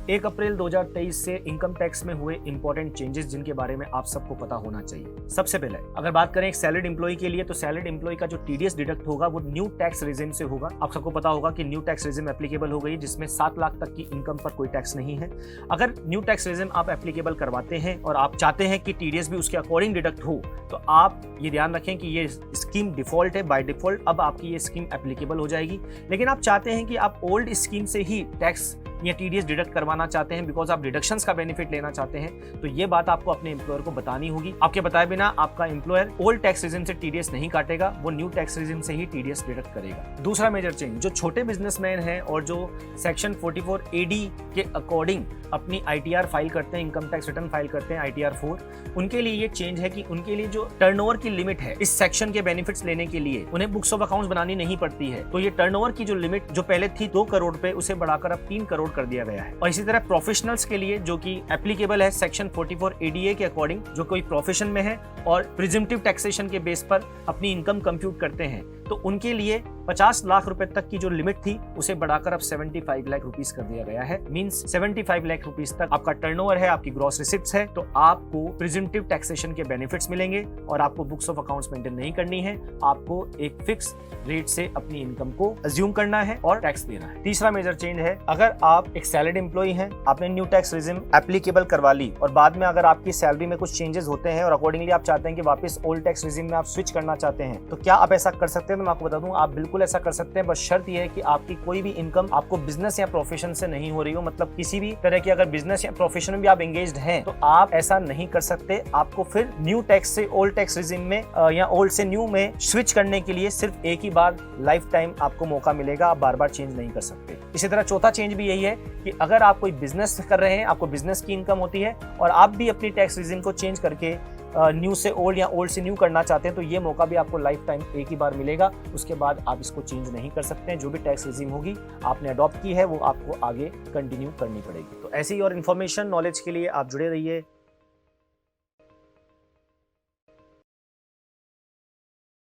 1 अप्रैल 2023 से income tax में हुए इंपॉर्टेंट चेंजेस जिनके बारे में आप सबको पता होना चाहिए। सबसे पहले अगर बात करें एक सैलरीड एम्प्लॉय के लिए, तो सैलरीड एम्प्लॉय का जो टीडीएस डिडक्ट होगा वो न्यू टैक्स रेजिम से होगा। आप सबको पता होगा कि न्यू टैक्स रेजिम एप्लीकेबल हो गई, जिसमें 7 लाख तक की इनकम पर कोई टैक्स नहीं है। अगर न्यू टैक्स रेजिम आप एप्लीकेबल करवाते हैं और आप चाहते हैं कि टीडीएस भी उसके अकॉर्डिंग डिडक्ट हो, तो आप ये ध्यान रखें कि ये स्कीम डिफॉल्ट है। बाय डिफॉल्ट अब आपकी ये स्कीम एप्लीकेबल हो जाएगी। लेकिन आप चाहते हैं कि आप ओल्ड स्कीम से ही टैक्स या टीडीएस डिडक्ट करवाना चाहते हैं, बिकॉज आप डिडक्शंस का बेनिफिट लेना चाहते हैं, तो ये बात आपको अपने एम्प्लॉयर को बतानी होगी। आपके बताए बिना आपका एम्प्लॉयर ओल्ड टैक्स रेजिम से टीडीएस नहीं काटेगा, वो न्यू टैक्स रेजिम से ही टीडीएस डिडक्ट करेगा। दूसरा मेजर चेंज, जो छोटे बिजनेसमैन हैं और जो सेक्शन 44 AD के अकॉर्डिंग अपनी ITR फाइल करते हैं, इनकम टैक्स रिटर्न फाइल करते हैं ITR 4, उनके लिए ये चेंज है कि उनके लिए जो टर्नओवर की लिमिट है इस सेक्शन के बेनिफिट्स लेने के लिए उन्हें बुक्स ऑफ अकाउंट्स बनानी नहीं पड़ती है। तो ये टर्नओवर की जो लिमिट जो पहले थी 2 करोड़ पे, उसे बढ़ाकर अब 3 करोड़ कर दिया गया है। और इसी तरह प्रोफेशनल्स के लिए जो कि एप्लीकेबल है सेक्शन 44 ADA के अकॉर्डिंग, जो कोई प्रोफेशन में है और प्रिजम्पटिव टैक्सेशन के बेस पर अपनी इनकम कंप्यूट करते हैं, तो उनके लिए 50 लाख रुपए तक की जो लिमिट थी उसे बढ़ाकर अब 75 लाख रुपीस कर दिया गया है। मींस 75 लाख रुपीस तक आपका टर्नओवर है, आपकी ग्रॉस रिसिप्ट्स है, तो आपको प्रिजम्पटिव टैक्सेशन के बेनिफिट्स मिलेंगे और आपको बुक्स ऑफ अकाउंट्स मेंटेन नहीं करनी है। आपको एक फिक्स रेट से अपनी इनकम को अज्यूम करना है और टैक्स देना है। तीसरा मेजर चेंज है, अगर आप एक सैलरीड एम्प्लॉय हैं, आपने न्यू टैक्स रेजिम एप्लीकेबल करवा ली और बाद में अगर आपकी सैलरी में कुछ चेंजेस होते हैं और अकॉर्डिंगली आप चाहते हैं कि वापस ओल्ड टैक्स रेजिम में आप स्विच करना चाहते हैं, तो क्या आप ऐसा कर सकते हैं? तो मैं आपको बता दूं, आप बिल्कुल ऐसा कर सकते हैं। बस शर्त यह है कि आपकी कोई भी इनकम आपको बिजनेस या प्रोफेशन से नहीं हो रही हो। मतलब किसी भी तरह की अगर बिजनेस या प्रोफेशन में भी आप एंगेज्ड हैं, तो आप ऐसा नहीं कर सकते। आपको फिर न्यू टैक्स से ओल्ड टैक्स रेजिम में या ओल्ड से न्यू में स्विच करने के लिए सिर्फ एक ही बार लाइफ टाइम आपको मौका मिलेगा, आप बार बार चेंज नहीं कर सकते। इसी तरह चौथा चेंज भी यही है कि अगर आप कोई बिजनेस कर रहे हैं, आपको बिजनेस की इनकम होती है और आप भी अपनी टैक्स रेजिम को चेंज करके न्यू से ओल्ड या ओल्ड से न्यू करना चाहते हैं, तो ये मौका भी आपको लाइफ टाइम एक ही बार मिलेगा। उसके बाद आप इसको चेंज नहीं कर सकते हैं। जो भी टैक्स रेजिम होगी आपने अडॉप्ट की है वो आपको आगे कंटिन्यू करनी पड़ेगी। तो ऐसी और इन्फॉर्मेशन नॉलेज के लिए आप जुड़े रहिए।